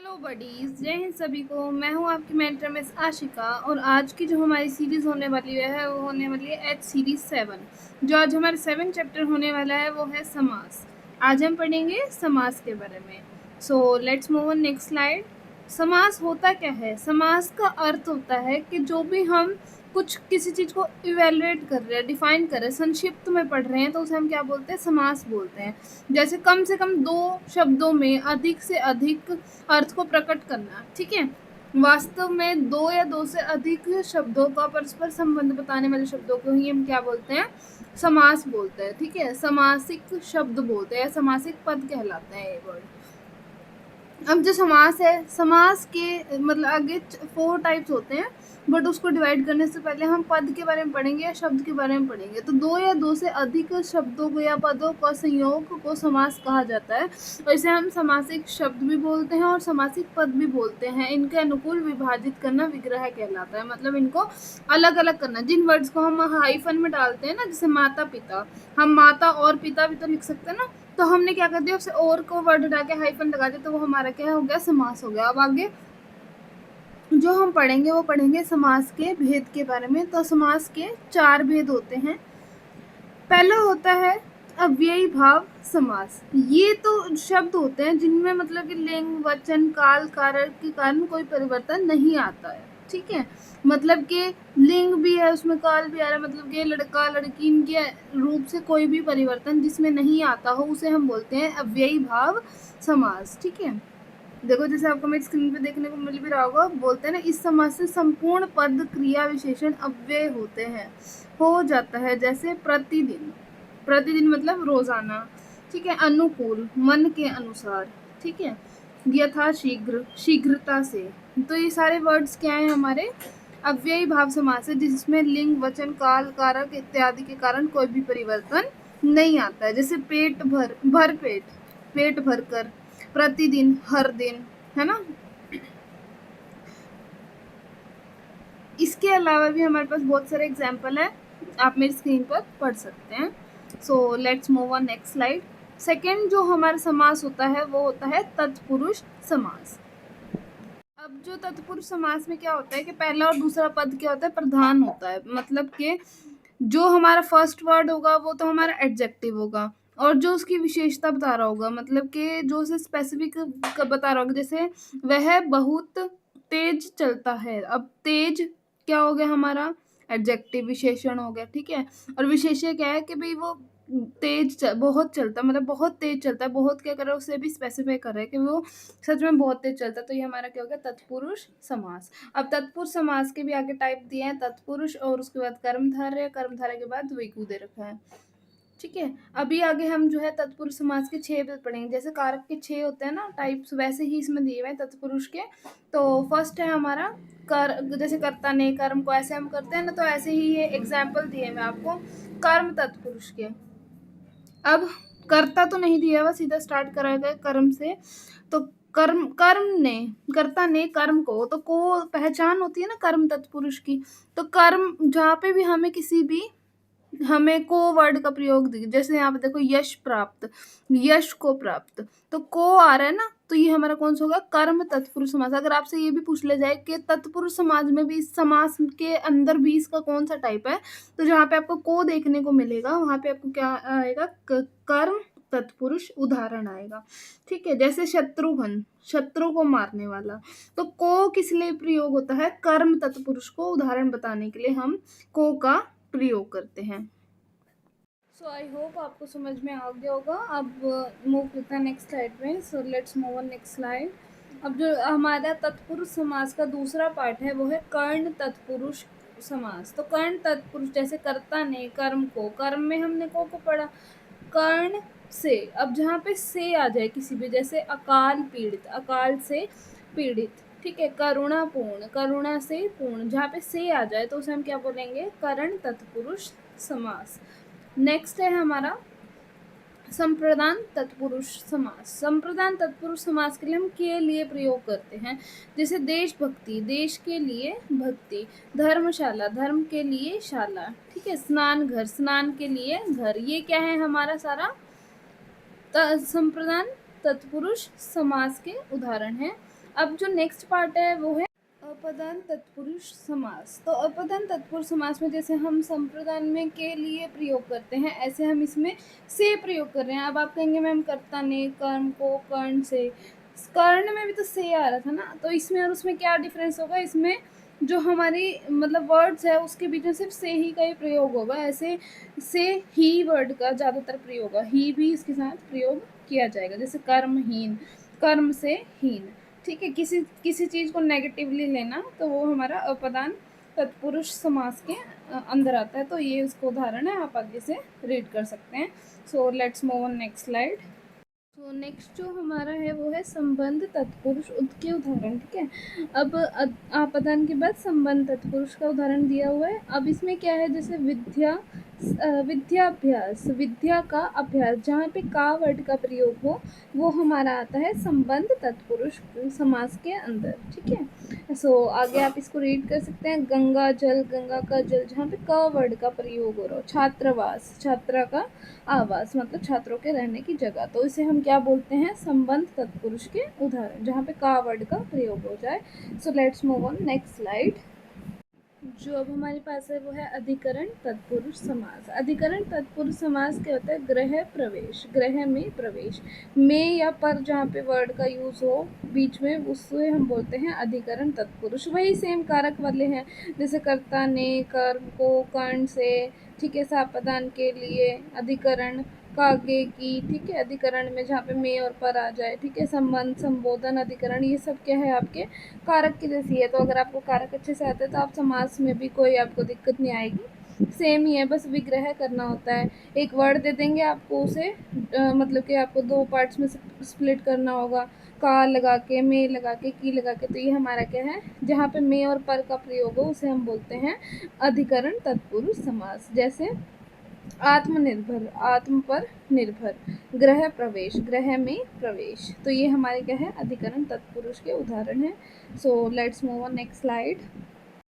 Hello buddies, जय हिंद सभी को। मैं हूं आपकी मेंटर मिस आशिका और आज की जो हमारी सीरीज़ होने वाली है वो होने वाली है एच सीरीज 7। जो आज हमारा 7 चैप्टर होने वाला है वो है समास। आज हम पढ़ेंगे समास के बारे में। So let's move on next slide. समास होता क्या है? समास का अर्थ होता है कि जो भी हम कुछ किसी चीज़ को इवेलुएट कर रहे हैं, डिफाइन कर रहे हैं, संक्षिप्त में पढ़ रहे हैं, तो उसे हम क्या बोलते हैं? समास बोलते हैं। जैसे कम से कम 2 शब्दों में अधिक से अधिक अर्थ को प्रकट करना, ठीक है। वास्तव में 2 या 2 से अधिक शब्दों का परस्पर संबंध बताने वाले शब्दों को ही हम क्या बोलते हैं? समास बोलते हैं, ठीक है। समासिक शब्द बोलते हैं, समासिक पद कहलाते हैं ये वर्ड। अब जो समास है, समास के मतलब आगे 4 टाइप्स होते हैं, बट उसको डिवाइड करने से पहले हम पद के बारे में पढ़ेंगे या शब्द के बारे में पढ़ेंगे। तो 2 या 2 से अधिक शब्दों को या पदों का संयोग को समास कहा जाता है। और इसे हम समासिक शब्द भी बोलते हैं और समासिक पद भी बोलते हैं। इनके अनुकूल विभाजित करना विग्रह कहलाता है, मतलब इनको अलग अलग करना। जिन वर्ड्स को हम हाइफन में डालते हैं ना, जैसे माता पिता, हम माता और पिता भी तो लिख सकते हैं ना, तो हमने क्या कर दिया, उससे और को वर्ड हटा के हाइफन लगा दिया, तो वो हमारा क्या हो गया? समास हो गया। अब आगे जो हम पढ़ेंगे वो पढ़ेंगे समास के भेद के बारे में। तो समास के 4 भेद होते हैं। पहला होता है अव्ययी भाव समास। ये तो शब्द होते हैं जिनमें मतलब कि लिंग, वचन, काल, कारक के कारण कोई परिवर्तन नहीं आता है, ठीक है। मतलब कि लिंग भी है, उसमें काल भी आ रहा है, मतलब कि लड़का लड़की इनके रूप से कोई भी परिवर्तन जिसमें नहीं आता हो उसे हम बोलते हैं अव्ययी भाव समास, ठीक है। देखो जैसे आपको मेरी स्क्रीन पे देखने को मिल भी रहा होगा, बोलते हैं ना, इस समास से संपूर्ण पद क्रिया विशेषण अव्यय होते हैं, हो जाता है। जैसे प्रतिदिन, प्रतिदिन मतलब रोजाना, ठीक है। अनुकूल, मन के अनुसार, ठीक है। यथा शीघ्र, शीघ्रता से। तो ये सारे वर्ड्स क्या हैं? हमारे अव्ययी भाव समास है, जिसमें लिंग, वचन, काल, कारक इत्यादि के कारण कोई भी परिवर्तन नहीं आता है। जैसे पेट भर, भर पेट, पेट भर कर, प्रतिदिन, हर दिन, है ना। इसके अलावा भी हमारे पास बहुत सारे एग्जाम्पल हैं, आप मेरी स्क्रीन पर पढ़ सकते हैं। So let's move on next slide. Second जो हमारा समास होता है वो होता है तत्पुरुष समास। अब जो तत्पुरुष समास में क्या होता है कि पहला और दूसरा पद क्या होता है? प्रधान होता है। मतलब कि जो हमारा फर्स्ट वर्ड होगा वो तो हमारा एडजेक्टिव होगा, और जो उसकी विशेषता बता रहा होगा, मतलब कि जो उसे स्पेसिफिक बता रहा होगा। जैसे वह बहुत तेज चलता है। अब तेज क्या हो गया? हमारा एडजेक्टिव, विशेषण हो गया, ठीक है। और विशेष्य क्या है कि भाई वो बहुत चलता है, मतलब बहुत तेज चलता है। बहुत क्या कर रहा है? उसे भी स्पेसिफाई कर रहा है कि वो सच में बहुत तेज चलता है। तो ये हमारा क्या हो गया? तत्पुरुष समास। अब तत्पुरुष समास के भी आगे टाइप दिए हैं, तत्पुरुष और उसके बाद कर्मधारय, कर्मधारय के बाद द्विगु दे रखा है, ठीक है। अभी आगे हम जो है तत्पुरुष समास के 6 भेद पढ़ेंगे। जैसे कारक के 6 होते हैं ना टाइप्स, वैसे ही इसमें दिए हुए हैं तत्पुरुष के। तो फर्स्ट है हमारा कर, जैसे कर्ता ने कर्म को ऐसे हम करते हैं ना, तो ऐसे ही ये एग्जाम्पल दिए मैं आपको कर्म तत्पुरुष के। अब कर्ता तो नहीं दिया हुआ, सीधा स्टार्ट करा गया कर्म से। तो कर्म, कर्म ने, कर्ता ने कर्म को, तो को पहचान होती है ना कर्म तत्पुरुष की। तो कर्म जहाँ पे भी हमें किसी भी, हमें को वर्ड का प्रयोग दिखे, जैसे यहाँ पे देखो यश प्राप्त, यश को प्राप्त, तो को आ रहा है ना, तो ये हमारा कौन सा होगा? कर्म तत्पुरुष समास। अगर आपसे ये भी पूछ ले जाए कि तत्पुरुष समाज में भी, इस समास के अंदर भी इसका कौन सा टाइप है, तो जहाँ पे आपको को देखने को मिलेगा वहां पे आपको क्या आएगा? कर्म तत्पुरुष उदाहरण आएगा, ठीक है। जैसे शत्रुघ्न, शत्रु को मारने वाला, तो को किस लिए प्रयोग होता है? कर्म तत्पुरुष को उदाहरण बताने के लिए हम को का प्रयोग करते हैं। सो आई होप आपको समझ में आ गया होगा। अब मूव करते हैं नेक्स्ट स्लाइड में। So let's move on next slide. अब जो हमारा तत्पुरुष समास का दूसरा पार्ट है वो है कर्ण तत्पुरुष समास। तो कर्ण तत्पुरुष, जैसे कर्ता ने कर्म को, कर्म में हमने को पढ़ा, कर्ण से। अब जहाँ पे से आ जाए किसी भी, जैसे अकाल पीड़ित, अकाल से पीड़ित, ठीक है। करुणा पूर्ण, करुणा से पूर्ण, जहाँ पे से आ जाए तो उसे हम क्या बोलेंगे? कर्ण तत्पुरुष समास। नेक्स्ट है हमारा संप्रदान तत्पुरुष समास। संप्रदान तत्पुरुष समास के लिए हम के लिए प्रयोग करते हैं। जैसे देशभक्ति, देश के लिए भक्ति, धर्मशाला, धर्म के लिए शाला, ठीक है। स्नान घर, स्नान के लिए घर। ये क्या है? हमारा सारा संप्रदान तत्पुरुष समास के उदाहरण है। अब जो नेक्स्ट पार्ट है वो है अपदान तत्पुरुष समास। तो अपदान तत्पुरुष समास में जैसे हम संप्रदान में के लिए प्रयोग करते हैं, ऐसे हम इसमें से प्रयोग कर रहे हैं। अब आप कहेंगे मैम कर्ता ने कर्म को कर्ण से, कर्ण में भी तो से आ रहा था ना, तो इसमें और उसमें क्या डिफरेंस होगा? इसमें जो हमारी मतलब वर्ड्स है उसके बीच में सिर्फ से ही का ही प्रयोग होगा, ऐसे से ही वर्ड का ज़्यादातर प्रयोग होगा, ही भी इसके साथ प्रयोग किया जाएगा। जैसे कर्महीन, कर्म से हीन, ठीक है। किसी किसी चीज़ को नेगेटिवली लेना तो वो हमारा अपदान तत्पुरुष समास के अंदर आता है। तो ये उसका उदाहरण है, आप आगे से रीड कर सकते हैं। So let's move on next slide. तो नेक्स्ट जो हमारा है वो है संबंध तत्पुरुष के उदाहरण, ठीक है। अब आपदान के बाद संबंध तत्पुरुष का उदाहरण दिया हुआ है। अब इसमें क्या है, जैसे विद्याभ्यास, विद्या का अभ्यास, जहाँ पे का वर्ड का प्रयोग हो वो हमारा आता है संबंध तत्पुरुष समास के अंदर, ठीक है। सो आगे आप इसको रीड कर सकते हैं। गंगा जल, गंगा का जल, जहाँ पे का वर्ड का प्रयोग हो रहा हो। छात्रावास, छात्रा का आवास मतलब छात्रों के रहने की जगह, तो इसे हम क्या बोलते हैं? संबंध तत्पुरुष के उदाहरण, जहाँ पे का वर्ड का प्रयोग हो जाए। So let's move on next slide. जो अब हमारे पास है वो है अधिकरण तत्पुरुष समास। अधिकरण तत्पुरुष समास क्या होता है? ग्रह प्रवेश, ग्रह में प्रवेश, में या पर जहाँ पे वर्ड का यूज़ हो बीच में, उससे हम बोलते हैं अधिकरण तत्पुरुष। वही सेम कारक वाले हैं, जैसे कर्ता ने कर्म को कर्ण से, ठीक है। सापदान के लिए अधिकरण कागे की, ठीक है। अधिकरण में जहाँ पे में और पर आ जाए, ठीक है। संबंध, संबोधन, अधिकरण, ये सब क्या है? आपके कारक की जैसी है। तो अगर आपको कारक अच्छे से आते हैं तो आप समास में भी कोई आपको दिक्कत नहीं आएगी, सेम ही है, बस विग्रह करना होता है। एक वर्ड दे देंगे आपको, उसे मतलब कि आपको दो पार्ट्स में स्प्लिट करना होगा, का लगा के, में लगा के, की लगा के। तो ये हमारा क्या है? जहाँ पे में और पर का प्रयोग हो उसे हम बोलते हैं अधिकरण तत्पुरुष समास। जैसे आत्मनिर्भर, आत्म पर निर्भर, ग्रह प्रवेश, ग्रह में प्रवेश। तो ये हमारे क्या है? अधिकरण तत्पुरुष के उदाहरण है। So let's move on next slide.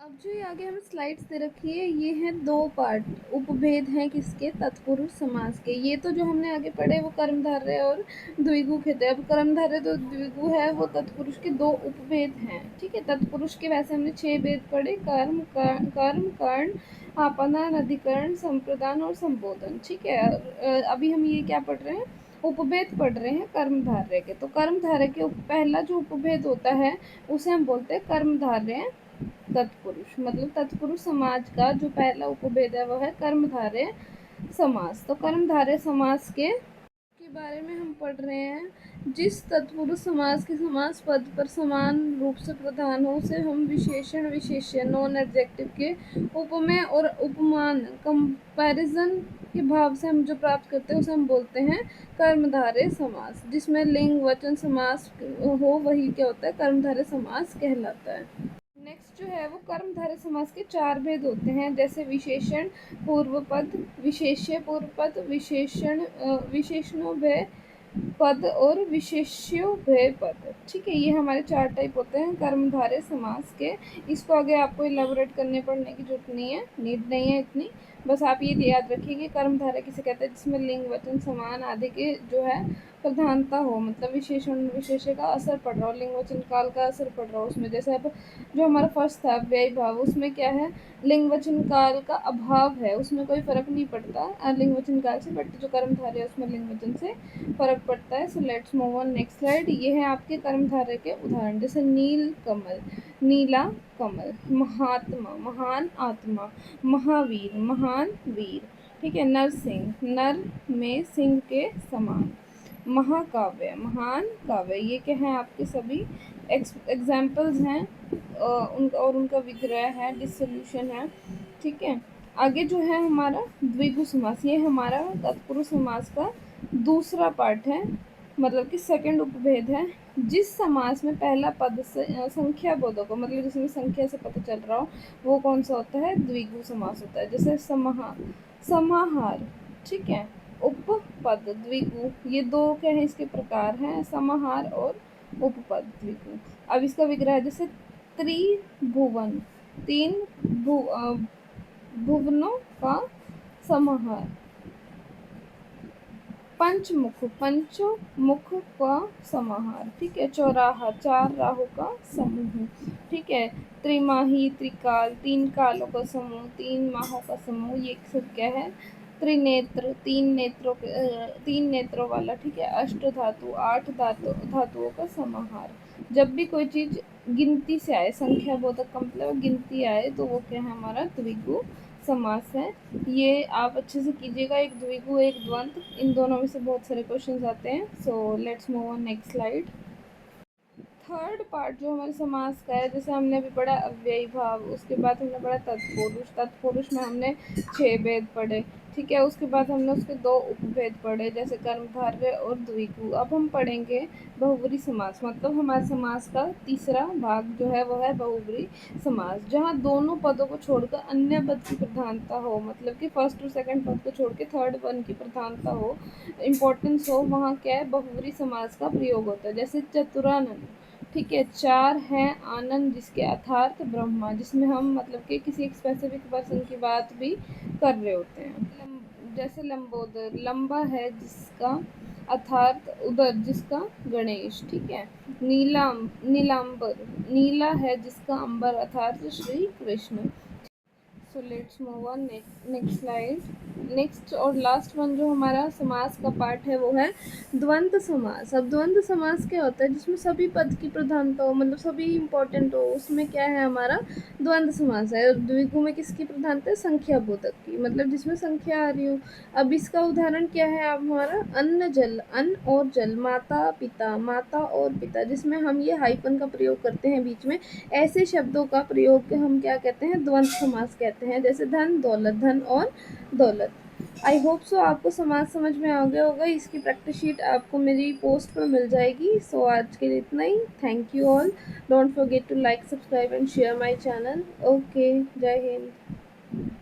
अब जो ये आगे हमें स्लाइड्स दे रखी है, ये हैं दो पार्ट, उपभेद हैं किसके? तत्पुरुष समास के। ये तो जो हमने आगे पढ़े वो कर्मधारय और द्विगु के थे। अब कर्मधारय तो द्विगु है, वो तत्पुरुष के दो उपभेद हैं, ठीक है। तत्पुरुष के वैसे हमने 6 भेद पढ़े, कर्म, कर्ण, आपदान, अधिकरण, संप्रदान और संबोधन, ठीक है। अभी हम ये क्या पढ़ रहे हैं? उपभेद पढ़ रहे हैं कर्मधारय के। तो कर्मधारय के पहला जो उपभेद होता है उसे हम बोलते हैं कर्मधारय तत्पुरुष। मतलब तत्पुरुष समाज का जो पहला उपभेद है वो है कर्मधारय समास। तो कर्मधारय समास के बारे में हम पढ़ रहे हैं। जिस तत्पुरुष समास के समास पद पर समान रूप से प्रधान हो उसे हम विशेषण, विशेष्य, नॉन एडजेक्टिव के उपमेय और उपमान, कंपैरिजन के भाव से हम जो प्राप्त करते हैं उसे हम बोलते हैं कर्मधारय समास। जिसमें लिंग वचन समास हो वही क्या होता है? कर्मधारय समास कहलाता है। नेक्स्ट जो है वो कर्मधारय समास के 4 भेद होते हैं, जैसे विशेषण पूर्व पद, विशेष्य पूर्व पद, विशेषणोभय पद और विशेष्योभय पद, ठीक है। ये हमारे 4 टाइप होते हैं कर्मधारय समास के। इसको आगे आपको इलेबोरेट करने पड़ने की जरूरत नहीं है, नीड नहीं है इतनी। बस आप ये याद रखिए कि कर्मधारय किसे कहते हैं? जिसमें लिंग वचन समान आदि के जो है प्रधानता हो, मतलब विशेषण विशेष्य का असर पड़ रहा हो, लिंग वचन काल का असर पड़ रहा हो उसमें। जैसे अब जो हमारा फर्स्ट था व्यय भाव, उसमें क्या है? लिंग वचन काल का अभाव है, उसमें कोई फर्क नहीं पड़ता लिंग वचन काल से, बट जो कर्मधारय है उसमें लिंग वचन से फर्क पड़ता है। So let's move on next slide. ये है आपके कर्मधारय के उदाहरण, जैसे नील कमल, नीला कमल, महात्मा, महान आत्मा, महावीर, महान वीर, ठीक है। नरसिंह, नर में सिंह के समान, महाकाव्य, महान काव्य। ये क्या है? आपके सभी एग्जाम्पल्स हैं उनका, और उनका विग्रह है, डिसोल्यूशन है, ठीक है। आगे जो है हमारा द्विगु समास, ये हमारा तत्पुरुष समास का दूसरा पार्ट है, मतलब कि सेकंड उपभेद है। जिस समास में पहला पद संख्या बोधक हो, मतलब जिसमें संख्या से पता चल रहा हो, वो कौन सा होता है? द्विगु समास होता है। जैसे समाहार, ठीक है। उपपद द्विगु, ये दो क्या है? इसके प्रकार हैं, समाहार और उपपद द्विगु। अब इसका विग्रह, जैसे त्रिभुवन, 3 भुवनों का समाहार, पंचमुख, पंचमुख का समाहार, ठीक है। चौराहा, चार राहों का समूह, ठीक है। त्रिमाही, त्रिकाल, तीन कालों का समूह, तीन माहों का समूह, ये सब क्या है? त्रिनेत्र, तीन नेत्रों वाला, ठीक है। अष्ट धातु, आठ धातुओं का समाहार। जब भी कोई चीज़ गिनती से आए, संख्या बोधक का मतलब गिनती आए, तो वो क्या है? हमारा द्विगु समास है। ये आप अच्छे से कीजिएगा, एक द्विगु एक द्वंद्व, इन दोनों में से बहुत सारे क्वेश्चंस आते हैं। So let's move on next slide. Third part जो हमारे समास का है, जैसे हमने अभी पढ़ा अव्ययी भाव, उसके बाद हमने पढ़ा तत्पुरुष, तत्पुरुष में हमने 6 भेद पढ़े, ठीक है। उसके बाद हमने उसके 2 उपभेद पढ़े, जैसे कर्मधारय और द्विगु। अब हम पढ़ेंगे बहुब्री समास, मतलब हमारे समास का तीसरा भाग जो है वो है बहुब्री समास, जहाँ दोनों पदों को छोड़कर अन्य पद की प्रधानता हो, मतलब कि फर्स्ट और सेकंड पद को छोड़ के थर्ड पद की प्रधानता हो, इम्पोर्टेंस हो, वहाँ क्या है? बहुब्री समास का प्रयोग होता है। जैसे चतुरानन, ठीक है। चार है आनंद, जिसके अर्थात ब्रह्मा, जिसमें हम मतलब कि किसी एक स्पेसिफिक पर्सन की बात भी कर रहे होते हैं। जैसे लंबोदर, लंबा है जिसका अर्थात उदर, जिसका गणेश, ठीक है। नीलांबर, नीला है जिसका अंबर, अर्थात Shri Krishna. So let's move on next slide. Next और लास्ट वन जो हमारा समास का पार्ट है वो है द्वंद्व समास। अब द्वंद्व समास क्या होता है? जिसमें सभी पद की प्रधानता हो, मतलब सभी इंपॉर्टेंट हो, उसमें क्या है? हमारा द्वंद्व समास है। द्विगु में किसकी प्रधानता है? संख्या बोधक की, मतलब जिसमें संख्या आ रही हो। अब इसका उदाहरण क्या है? अब हमारा अन्न जल, अन्न और जल, माता पिता, माता और पिता, जिसमें हम ये हाइफन का प्रयोग करते हैं बीच में, ऐसे शब्दों का प्रयोग हम क्या कहते हैं? द्वंद्व समास कहते हैं। जैसे धन दौलत, धन और दौलत। आई होप सो आपको समाज समझ में आ गया होगा। इसकी प्रैक्टिस शीट आपको मेरी पोस्ट पर मिल जाएगी। सो आज के लिए इतना ही। Thank you all. Don't forget to like, subscribe and share my channel. Okay, जय हिंद।